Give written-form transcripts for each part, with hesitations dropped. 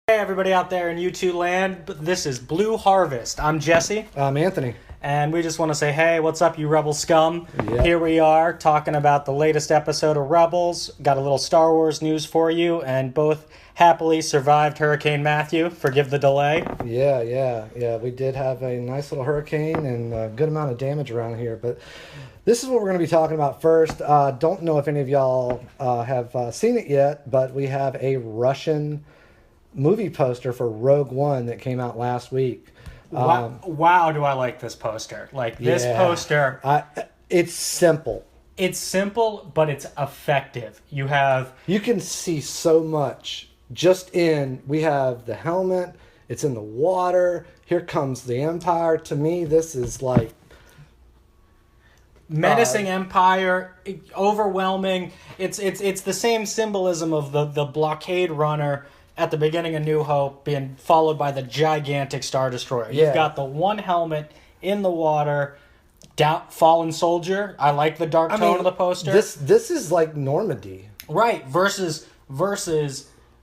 Hey everybody out there in U2 land, this is Blue Harvest. I'm Jesse. I'm Anthony. And we just want to say, hey, what's up, you Rebel scum? Yep. Here we are talking about the latest episode of Rebels. Got a little Star Wars news for you, and both happily survived Hurricane Matthew. Forgive the delay. Yeah. We did have a nice little hurricane and a good amount of damage around here. But this is what we're going to be talking about first. Don't know if any of y'all have seen it yet, but we have a Russian movie poster for Rogue One that came out last week. Wow, do I like this poster. This poster... It's simple. It's simple, but it's effective. You can see so much. We have the helmet, it's in the water, here comes the Empire. To me, this is like... menacing Empire, overwhelming. It's the same symbolism of the blockade runner at the beginning of New Hope being followed by the gigantic Star Destroyer. Yeah. You've got the one helmet in the water, fallen soldier. I like the dark tone of the poster. This is like Normandy. Right, versus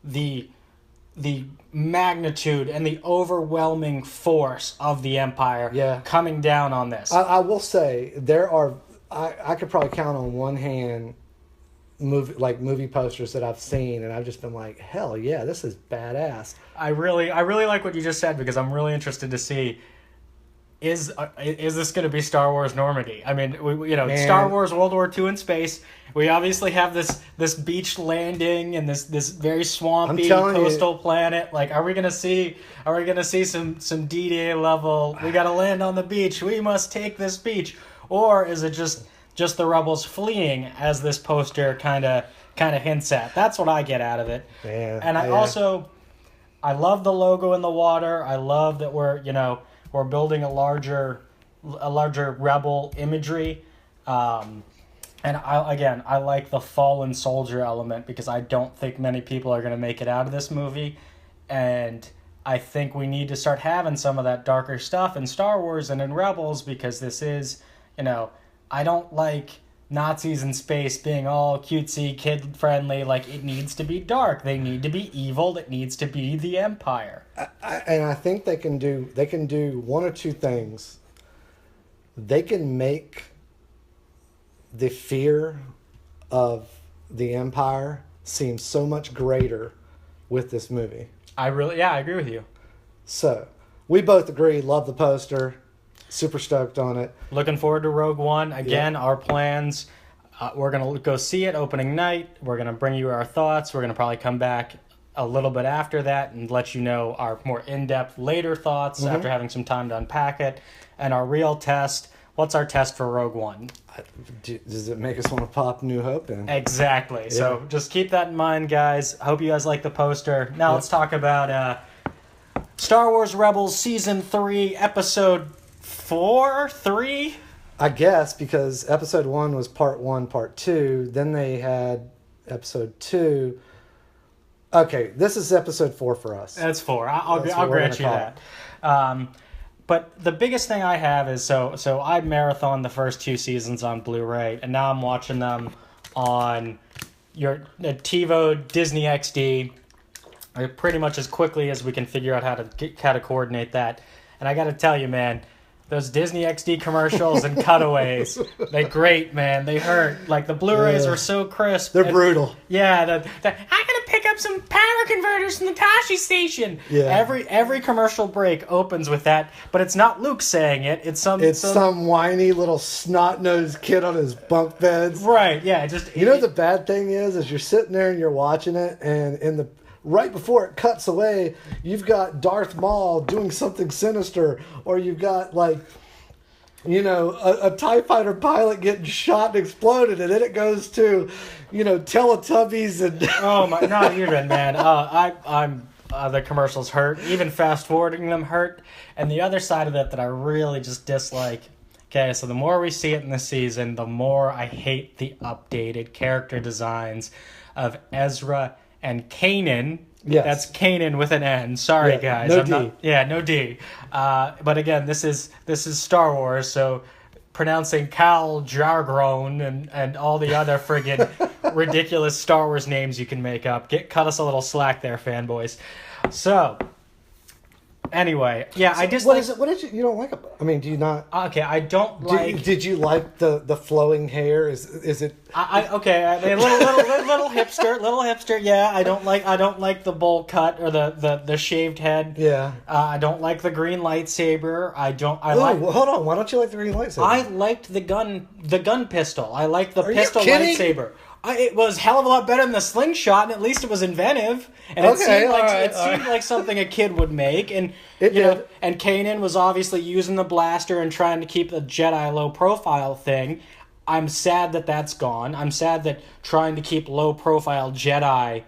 the magnitude and the overwhelming force of the Empire coming down on this. I will say, I could probably count on one hand movie posters that I've seen, and I've just been like, hell yeah, this is badass. I really like what you just said, because I'm really interested to see is this going to be Star Wars Normandy? I mean, Star Wars World War II in space. We obviously have this beach landing and this very swampy coastal planet. Like, are we gonna see some D-Day level? We got to land on the beach. We must take this beach, or is it just the rebels fleeing, as this poster kind of hints at? That's what I get out of it. Man, and I love the logo in the water. I love that we're building a larger rebel imagery. And I like the fallen soldier element, because I don't think many people are going to make it out of this movie. And I think we need to start having some of that darker stuff in Star Wars and in Rebels, because this is, I don't like Nazis in space being all cutesy, kid-friendly. Like, it needs to be dark. They need to be evil. It needs to be the Empire. And I think they can do one or two things. They can make the fear of the Empire seem so much greater with this movie. I agree with you. So, we both agree, love the poster. Super stoked on it. Looking forward to Rogue One. Again, our plans, we're going to go see it opening night. We're going to bring you our thoughts. We're going to probably come back a little bit after that and let you know our more in-depth later thoughts after having some time to unpack it. And our real test, what's our test for Rogue One? Does it make us want to pop New Hope in? Exactly. Yeah. So just keep that in mind, guys. Hope you guys like the poster. Now let's talk about Star Wars Rebels Season 3, Episode 3? I guess, because Episode 1 was Part 1, Part 2. Then they had Episode 2. Okay, this is Episode 4 for us. That's 4. I'll grant you that. But the biggest thing I have is, so I marathoned the first 2 seasons on Blu-ray, and now I'm watching them on your TiVo Disney XD, pretty much as quickly as we can figure out how to coordinate that. And I got to tell you, man, those Disney XD commercials and cutaways, they great, man. They hurt. Like, the Blu-rays are so crisp. They're brutal. Yeah, I'm gonna pick up some power converters from the Tashi station. Yeah. Every commercial break opens with that, but it's not Luke saying it. It's some whiny little snot-nosed kid on his bunk beds. Right, yeah. The bad thing is you're sitting there and you're watching it, and right before it cuts away, you've got Darth Maul doing something sinister, or you've got, a TIE fighter pilot getting shot and exploded, and then it goes to, Teletubbies and... Oh, my, not even, man. I'm the commercials hurt. Even fast-forwarding them hurt. And the other side of it that I really just dislike... Okay, so the more we see it in this season, the more I hate the updated character designs of Ezra and Kanan. Yes. That's Kanan with an N. Sorry, guys. No D. No D. But again, this is Star Wars, so pronouncing Cal Jargon and all the other friggin' ridiculous Star Wars names you can make up. Cut us a little slack there, fanboys. So, anyway, yeah, I just what is it? What did you don't like about? I mean, do you not? Okay, I don't like. Did you like the flowing hair? Is it? A little hipster. Yeah, I don't like the bowl cut or the shaved head. Yeah. I don't like the green lightsaber. Hold on. Why don't you like the green lightsaber? I liked the gun pistol. I liked the Are you pistol kidding? lightsaber. It was a hell of a lot better than the slingshot, and at least it was inventive. And it seemed like something a kid would make. And and Kanan was obviously using the blaster and trying to keep the Jedi low profile thing. I'm sad that that's gone. I'm sad that trying to keep low profile Jedi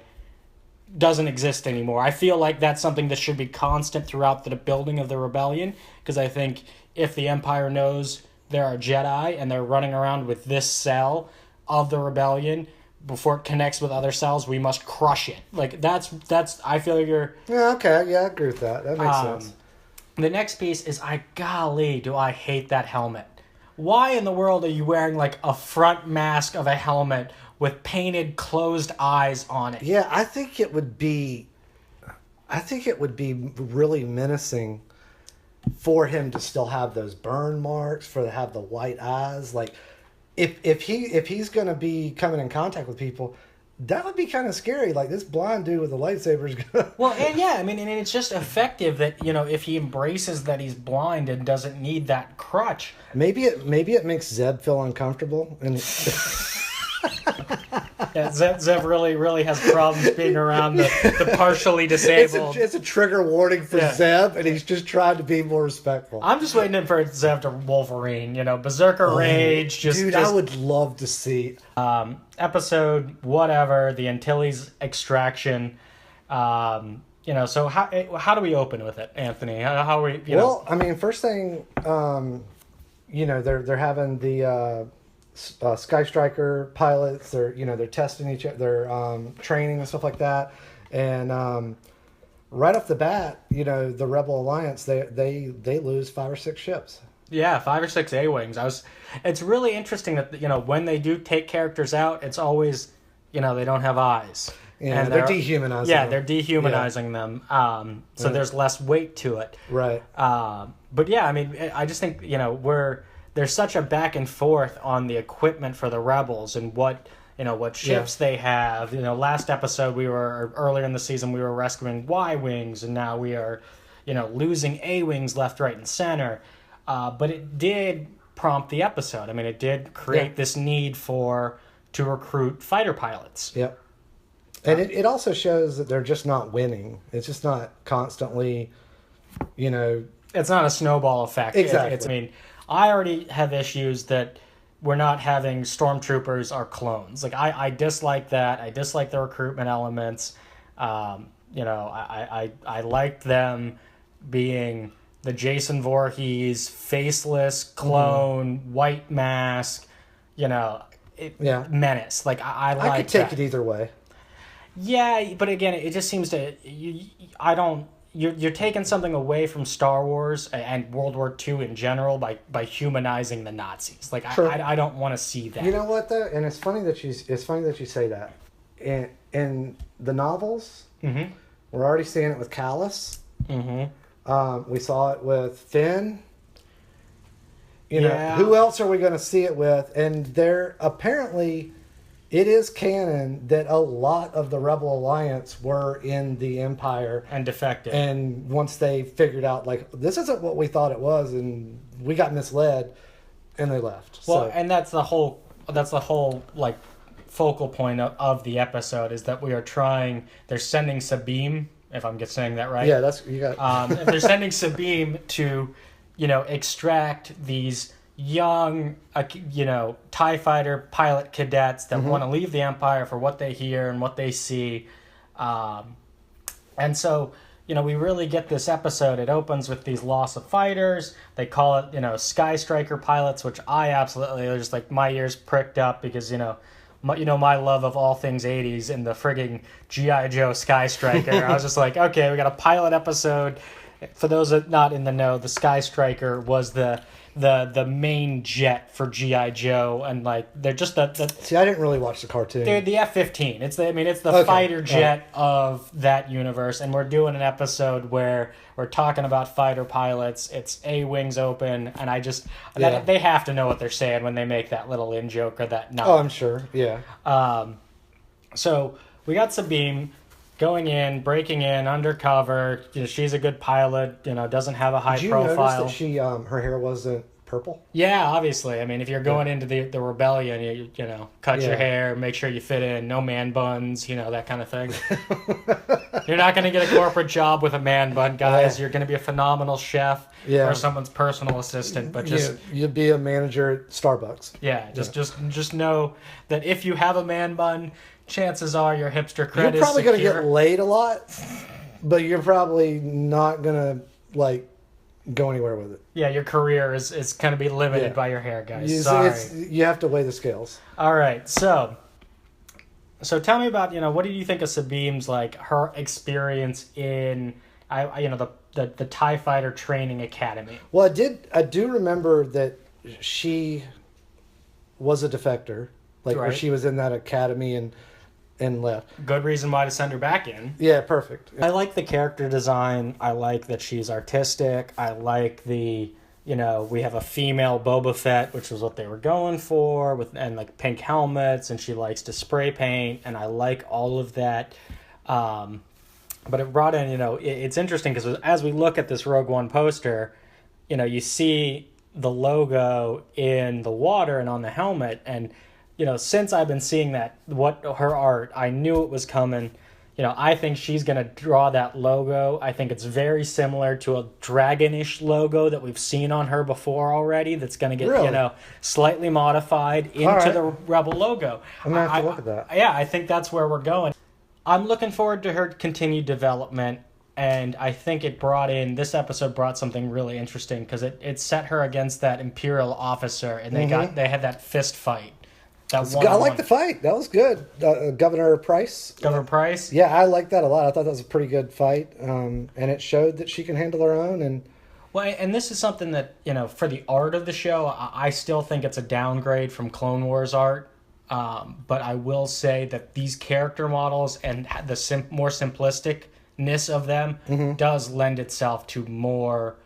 doesn't exist anymore. I feel like that's something that should be constant throughout the building of the rebellion, because I think if the Empire knows there are Jedi and they're running around with this cell of the rebellion before it connects with other cells, we must crush it. Like that's I feel like you're okay, yeah, I agree with that. That makes sense. The next piece is golly, do I hate that helmet. Why in the world are you wearing like a front mask of a helmet with painted closed eyes on it? Yeah, I think it would be really menacing for him to still have those burn marks, for to have the white eyes. Like if he's going to be coming in contact with people, that would be kind of scary. Like this blind dude with a lightsaber is gonna. Well, and yeah, I mean, and it's just effective that if he embraces that he's blind and doesn't need that crutch. Maybe it makes Zeb feel uncomfortable and. Yeah, Zev really has problems being around the partially disabled. It's a trigger warning for Zeb, and he's just trying to be more respectful. I'm just waiting for Zev to Wolverine, Berserker Rage. I would love to see episode whatever, the Antilles Extraction. So how do we open with it, Anthony? How are we? Well, I mean, first thing, they're having the. Sky Striker pilots, they're testing each other, they're training and stuff like that, and right off the bat, the Rebel Alliance they lose 5 or 6 ships. Yeah, 5 or 6 A-wings. It's really interesting that when they do take characters out, it's always they don't have eyes. Yeah, and they're dehumanizing. Yeah, they're dehumanizing them. So there's less weight to it. Right. But yeah, I mean, I just think there's such a back and forth on the equipment for the Rebels and what ships they have. Last episode earlier in the season we were rescuing Y-wings, and now we are, losing A-wings left, right, and center. But it did prompt the episode. I mean, it did create this need to recruit fighter pilots. Yep. And it also shows that they're just not winning. It's just not constantly, It's not a snowball effect. Exactly. I already have issues that we're not having stormtroopers or clones. Like I dislike that. I dislike the recruitment elements. I liked them being the Jason Voorhees faceless clone, white mask, menace. Like I like I could take it either way. Yeah, but again, it just seems to You're taking something away from Star Wars and World War II in general by humanizing the Nazis. Like sure. I don't want to see that. You know what though, and it's funny that you say that. In the novels, we're already seeing it with Kallus. We saw it with Finn. Who else are we going to see it with? And they're apparently. It is canon that a lot of the Rebel Alliance were in the Empire and defected. And once they figured out, like, this isn't what we thought it was, and we got misled, and they left. Well, and that's the whole like focal point of the episode is that we are trying. They're sending Sabine, if I'm saying that right. Yeah, that's you got. They're sending Sabine to, extract these young, TIE fighter pilot cadets that want to leave the Empire for what they hear and what they see. And so, we really get this episode. It opens with these loss of fighters. They call it, Sky Striker pilots, which I absolutely, just like my ears pricked up because, my love of all things 80s and the frigging G.I. Joe Sky Striker. I was just like, okay, we got a pilot episode. For those that not in the know, the Sky Striker was the the main jet for GI Joe, and like they're just the See, I didn't really watch the cartoon. they're the F-15. It's the Okay. fighter jet of that universe, and we're doing an episode where we're talking about fighter pilots. It's A-wings open, and they have to know what they're saying when they make that little in joke or that nod. Oh, I'm sure. Yeah. So we got Sabine going in, breaking in, undercover. You know, she's a good pilot. You know, doesn't have a high Did you profile. notice that she her hair wasn't purple? Yeah, obviously. I mean, if you're going into the rebellion, you know, cut your hair, make sure you fit in, no man buns, you know, that kind of thing. You're not going to get a corporate job with a man bun, guys. You're going to be a phenomenal chef or someone's personal assistant, but just you'd be a manager at Starbucks. Yeah, just know that if you have a man bun, chances are your hipster cred You're probably going to secure. get laid a lot, but you're probably not going to like go anywhere with it. Yeah, your career is going to be limited by your hair, guys. Sorry. You have to weigh the scales. All right, so tell me about, you know, what did you think of Sabine's, like, her experience in, the TIE Fighter Training Academy? Well, I do remember that she was a defector, like where she was in that academy and left. Good reason why to send her back in. Yeah, perfect. I like the character design. I like that she's artistic. I like we have a female Boba Fett, which was what they were going for, and like pink helmets, and she likes to spray paint, and I like all of that. But it brought in, it's interesting because as we look at this Rogue One poster, you see the logo in the water and on the helmet, and since I've been seeing her art, I knew it was coming. I think she's going to draw that logo. I think it's very similar to a dragonish logo that we've seen on her before already that's going to get, slightly modified into the Rebel logo. I'm going to have to look at that. Yeah, I think that's where we're going. I'm looking forward to her continued development, and I think this episode brought something really interesting because it set her against that Imperial officer, and they had that fist fight. I like the fight. That was good. Governor Price. Governor Price? Yeah, I liked that a lot. I thought that was a pretty good fight. And it showed that she can handle her own. And this is something that, for the art of the show, I still think it's a downgrade from Clone Wars art. But I will say that these character models and the more simplisticness of them does lend itself to more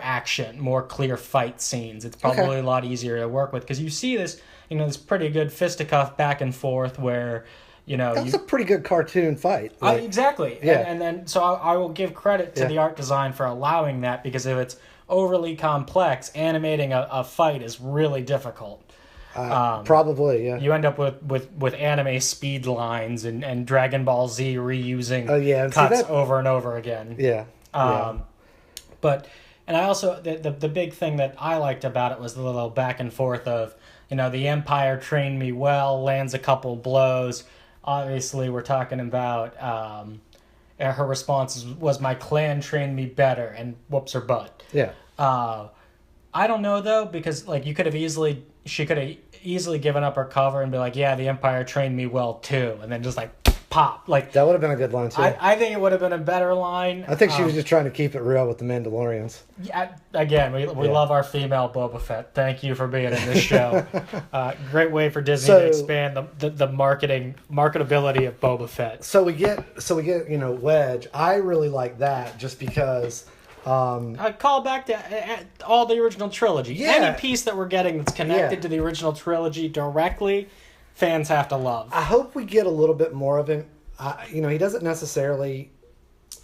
action, more clear fight scenes. It's probably a lot easier to work with because you see this, this pretty good fisticuff back and forth where, that was a pretty good cartoon fight. Exactly. Yeah. And then, so I will give credit to the art design for allowing that because if it's overly complex, animating a fight is really difficult. Probably, yeah. You end up with anime speed lines and Dragon Ball Z reusing cuts over and over again. Yeah. And I also, the big thing that I liked about it was the little back and forth of, the Empire trained me well, lands a couple blows. Obviously, we're talking about her response was my clan trained me better and whoops her butt. Yeah. I don't know, though, because like she could have easily given up her cover and be like, yeah, the Empire trained me well, too. And then just like, pop. Like that would have been a good line too. I think it would have been a better line. I think she was just trying to keep it real with the Mandalorians. Yeah, again, we love our female Boba Fett. Thank you for being in this show. Great way for Disney to expand the marketability of Boba Fett. So we get Wedge. I really like that just because. I call back to all the original trilogy. Yeah. Any piece that we're getting that's connected to the original trilogy directly, fans have to love. I hope we get a little bit more of him. He doesn't necessarily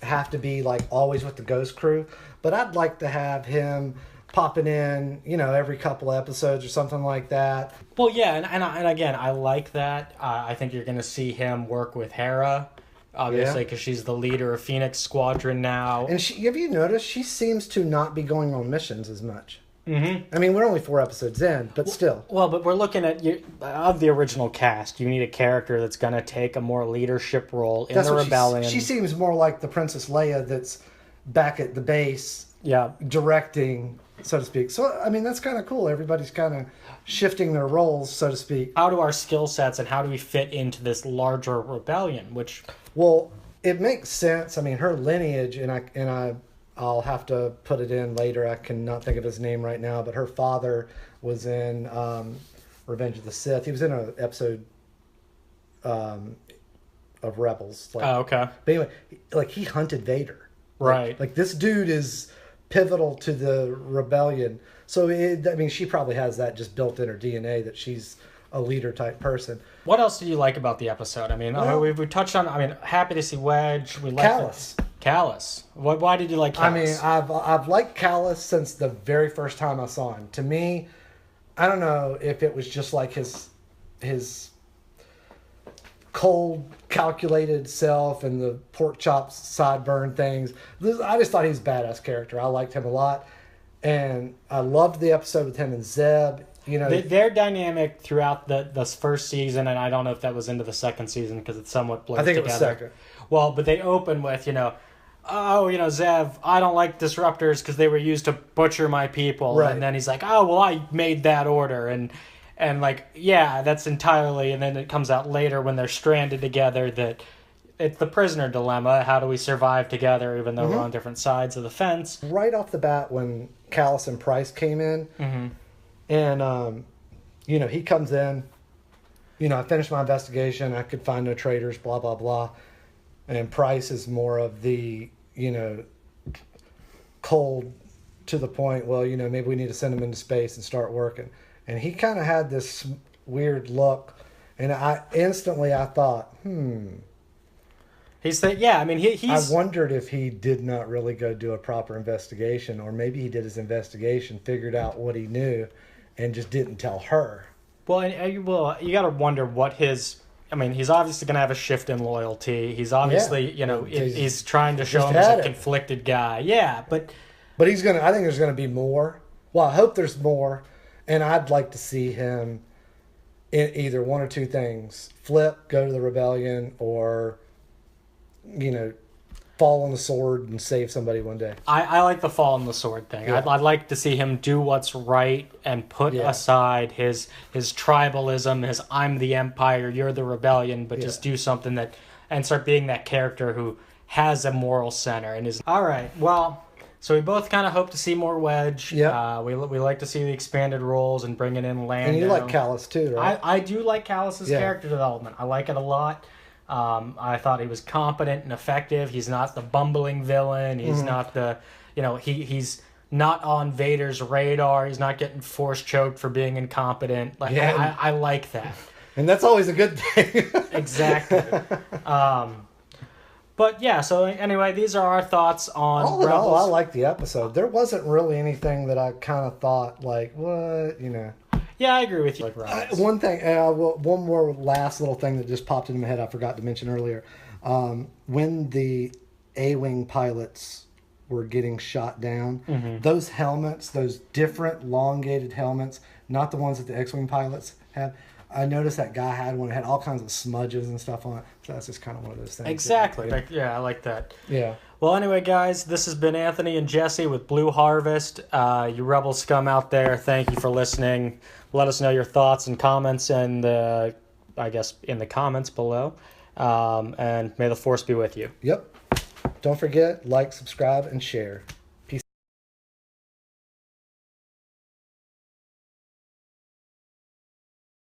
have to be like always with the Ghost Crew, but I'd like to have him popping in, every couple episodes or something like that. Well, yeah, and again, I like that. I think you're going to see him work with Hera, obviously, because she's the leader of Phoenix Squadron now. And have you noticed she seems to not be going on missions as much? Mm-hmm. I mean, we're only 4 episodes in, but still. Well, but we're looking at of the original cast. You need a character that's going to take a more leadership role in the rebellion. She seems more like the Princess Leia that's back at the base, directing, so to speak. So, I mean, that's kind of cool. Everybody's kind of shifting their roles, so to speak. How do our skill sets and how do we fit into this larger rebellion? Well, it makes sense. I mean, her lineage, and I I'll have to put it in later. I cannot think of his name right now, but her father was in Revenge of the Sith. He was in an episode of Rebels. Like, Oh, okay. but anyway, like he hunted Vader. Right. Like this dude is pivotal to the rebellion. So she probably has that just built in her DNA that she's a leader type person. What else did you like about the episode? I mean, we touched on. I mean, happy to see Wedge. We like Kallus. Kallus. Why did you like Kallus? I mean, I've liked Kallus since the very first time I saw him. To me, I don't know if it was just like his cold, calculated self and the pork chops, sideburn things. I just thought he was a badass character. I liked him a lot, and I loved the episode with him and Zeb. You know, their dynamic throughout this first season, and I don't know if that was into the second season because it's somewhat blurred together. I think it was second. Well, but they open with, Zev, I don't like disruptors because they were used to butcher my people. Right. And then he's like, oh, well, I made that order. And like, yeah, that's entirely. And then it comes out later when they're stranded together that it's the prisoner dilemma. How do we survive together even though we're on different sides of the fence? Right off the bat when Kallus and Price came in, and, he comes in, I finished my investigation. I could find no traitors, blah, blah, blah. And Price is more of the, cold to the point, well, maybe we need to send him into space and start working. And he kind of had this weird look. And I thought, He's the, yeah, I mean, he's... I wondered if he did not really go do a proper investigation, or maybe he did his investigation, figured out what he knew, and just didn't tell her. Well, you got to wonder what his... I mean, he's obviously going to have a shift in loyalty. He's obviously, he's trying to show him as a conflicted guy. Yeah, but he's going to... I think there's going to be more. Well, I hope there's more, and I'd like to see him in either one or two things. Flip, go to the rebellion, or... fall on the sword and save somebody one day. I like the fall on the sword thing. Yeah. I'd like to see him do what's right and put aside his tribalism, his I'm the Empire, you're the rebellion, but just do something and start being that character who has a moral center and is... All right, well, so we both kind of hope to see more Wedge. Yeah. We like to see the expanded roles and bringing in Lando. And you like Kallus too, right? I do like Kallus's character development. I like it a lot. I thought he was competent and effective. He's not the bumbling villain. He's not the, he's not on Vader's radar. He's not getting force choked for being incompetent. Like I like that. And that's always a good thing. Exactly. But yeah, so anyway, these are our thoughts on all in Rebels. all, I liked the episode. There wasn't really anything that I kind of thought like, what, Yeah, I agree with you. One thing, one more last little thing that just popped into my head I forgot to mention earlier. When the A-Wing pilots were getting shot down, those helmets, those different elongated helmets, not the ones that the X-Wing pilots had, I noticed that guy had one that had all kinds of smudges and stuff on it. So that's just kind of one of those things. Exactly. I like that. Yeah. Well, anyway, guys, this has been Anthony and Jesse with Blue Harvest. You Rebel scum out there, thank you for listening. Let us know your thoughts and comments in the comments below. And may the Force be with you. Yep. Don't forget, like, subscribe, and share.